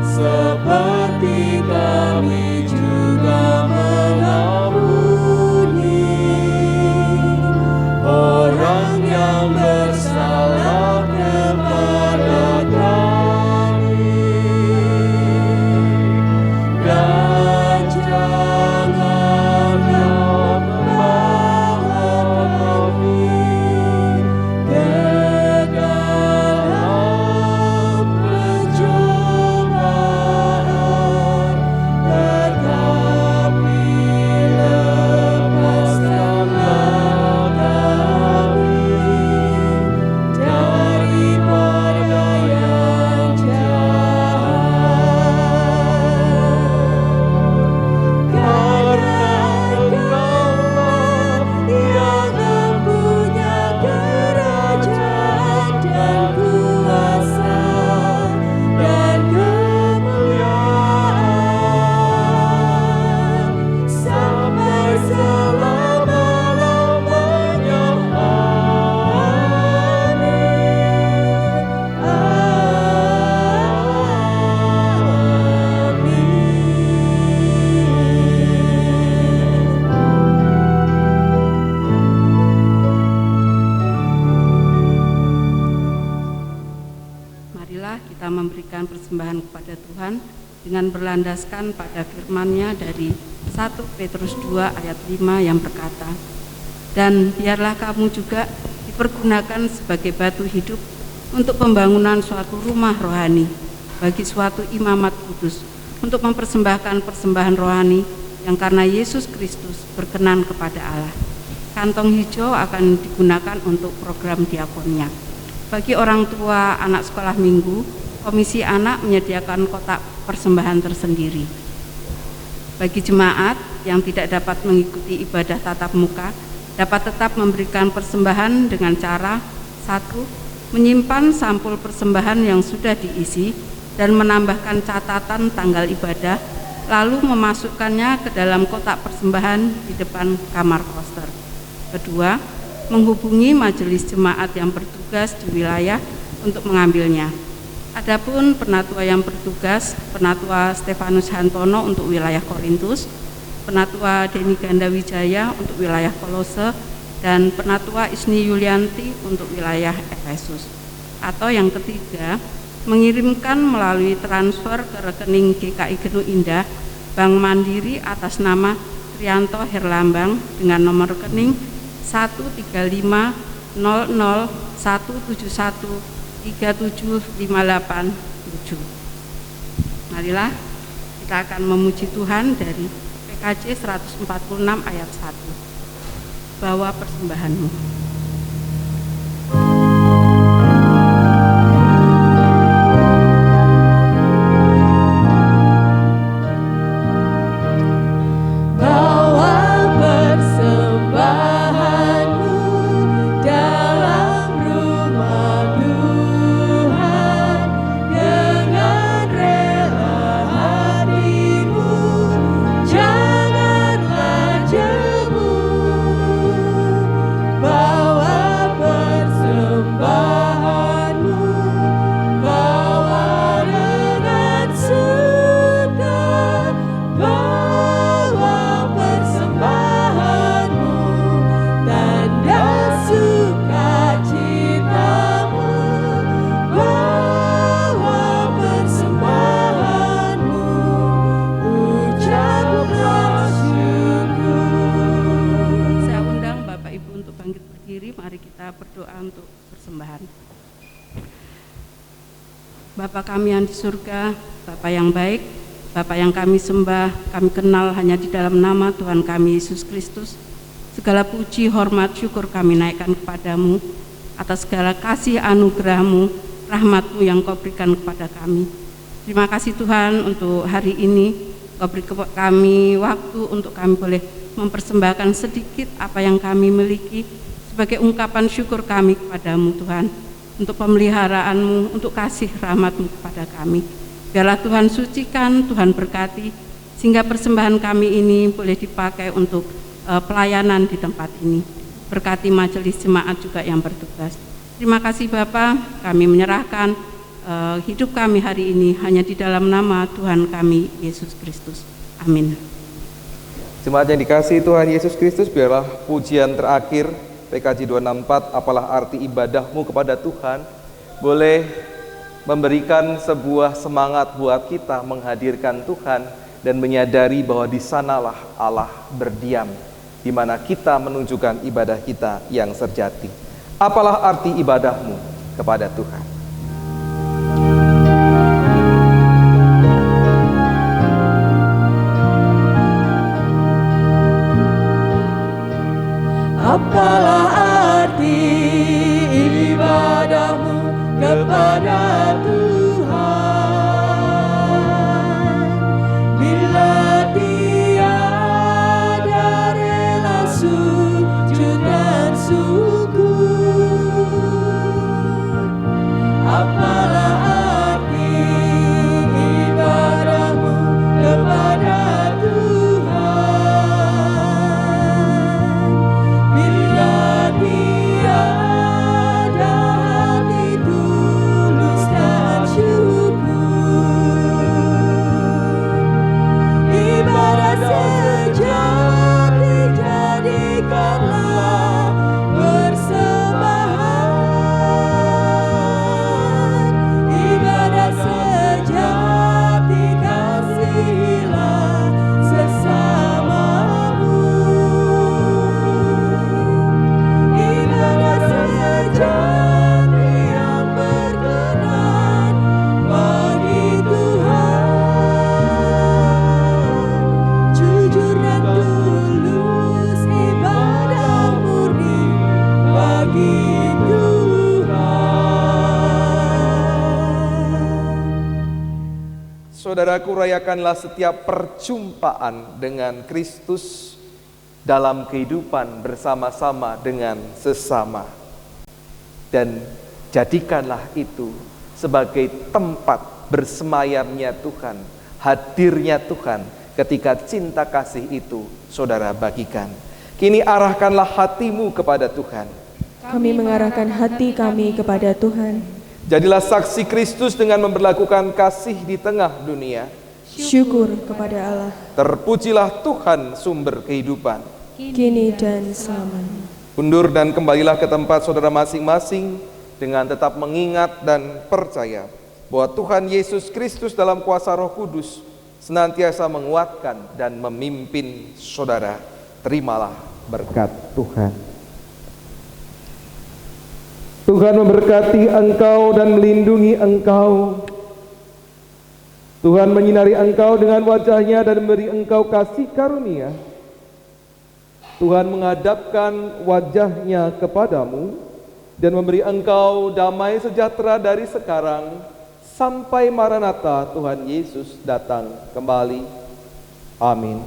seperti kami juga mengampuni orang yang bersalah kepada kami. Dan janganlah membawa kami ke dalam pencobaan, tetapi lepaskanlah kami daripada yang jahat. Karena Engkau-Lah yang mempunyai kerajaan dan kuasa dan kemuliaan sampai selama-lamanya. Marilah kita memberikan persembahan kepada Tuhan dengan berlandaskan pada firman-Nya dari 1 Petrus 2 ayat 5 yang berkata, "Dan biarlah kamu juga dipergunakan sebagai batu hidup untuk pembangunan suatu rumah rohani bagi suatu imamat kudus, untuk mempersembahkan persembahan rohani yang karena Yesus Kristus berkenan kepada Allah." Kantong hijau akan digunakan untuk program diakonia. Bagi orang tua anak sekolah minggu, komisi anak menyediakan kotak persembahan tersendiri. Bagi jemaat yang tidak dapat mengikuti ibadah tatap muka, dapat tetap memberikan persembahan dengan cara: 1. Menyimpan sampul persembahan yang sudah diisi dan menambahkan catatan tanggal ibadah, lalu memasukkannya ke dalam kotak persembahan di depan kamar koster. 2. Menghubungi majelis jemaat yang bertugas di wilayah untuk mengambilnya. Adapun penatua yang bertugas, Penatua Stefanus Hantono untuk wilayah Korintus, Penatua Deni Gandawijaya untuk wilayah Kolose, dan Penatua Isni Yulianti untuk wilayah Efesus. Atau yang ketiga, mengirimkan melalui transfer ke rekening GKI Genu Indah, Bank Mandiri atas nama Trianto Herlambang dengan nomor rekening 13501713758. Marilah kita akan memuji Tuhan dari PKJ 146 ayat 1. Bawa persembahanmu. Bapa kami yang di surga, Bapa yang baik, Bapa yang kami sembah, kami kenal hanya di dalam nama Tuhan kami Yesus Kristus. Segala puji, hormat, syukur kami naikkan kepadamu atas segala kasih anugerah-Mu rahmat-Mu yang Kau berikan kepada kami. Terima kasih Tuhan untuk hari ini. Kau beri kami waktu untuk kami boleh mempersembahkan sedikit apa yang kami miliki sebagai ungkapan syukur kami kepada-Mu Tuhan, untuk pemeliharaan-Mu, untuk kasih rahmat-Mu kepada kami. Biarlah Tuhan sucikan, Tuhan berkati, sehingga persembahan kami ini boleh dipakai untuk pelayanan di tempat ini. Berkati majelis jemaat juga yang bertugas. Terima kasih Bapa, kami menyerahkan hidup kami hari ini hanya di dalam nama Tuhan kami, Yesus Kristus. Amin. Jemaat yang dikasihi Tuhan Yesus Kristus, biarlah pujian terakhir PKJ 264, apalah arti ibadahmu kepada Tuhan, boleh memberikan sebuah semangat buat kita menghadirkan Tuhan dan menyadari bahwa di sanalah Allah berdiam, di mana kita menunjukkan ibadah kita yang sejati. Apalah arti ibadahmu kepada Tuhan? Apalah arti ibadahmu kepada Tuhan, bila tiada rela sujud dan syukur. Apalah arti ibadahmu kepada Tuhan, bila tiada hati tulus dan syukur. Ibadah sejati jadikanlah persembahan. Ibadah sejati kasihilah sesamamu. Ibadah sejati yang berkenan bagi Tuhan, jujur dan tulus ibadah murni bagi Tuhan. Saudaraku, rayakanlah setiap perjumpaan dengan Kristus dalam kehidupan bersama-sama dengan sesama. Dan jadikanlah itu sebagai tempat bersemayamnya Tuhan, hadirnya Tuhan ketika cinta kasih itu saudara bagikan. Kini arahkanlah hatimu kepada Tuhan. Kami mengarahkan hati kami kepada Tuhan. Jadilah saksi Kristus dengan memperlakukan kasih di tengah dunia. Syukur kepada Allah, Terpujilah Tuhan sumber kehidupan. kini dan selamanya. Undur dan kembalilah ke tempat saudara masing-masing dengan tetap mengingat dan percaya bahwa Tuhan Yesus Kristus dalam kuasa Roh Kudus senantiasa menguatkan dan memimpin saudara. Terimalah berkat Tuhan. Tuhan memberkati engkau dan melindungi engkau. Tuhan menyinari engkau dengan wajah-Nya dan memberi engkau kasih karunia. Tuhan menghadapkan wajah-Nya kepadamu dan memberi engkau damai sejahtera dari sekarang sampai Maranatha Tuhan Yesus datang kembali. Amin.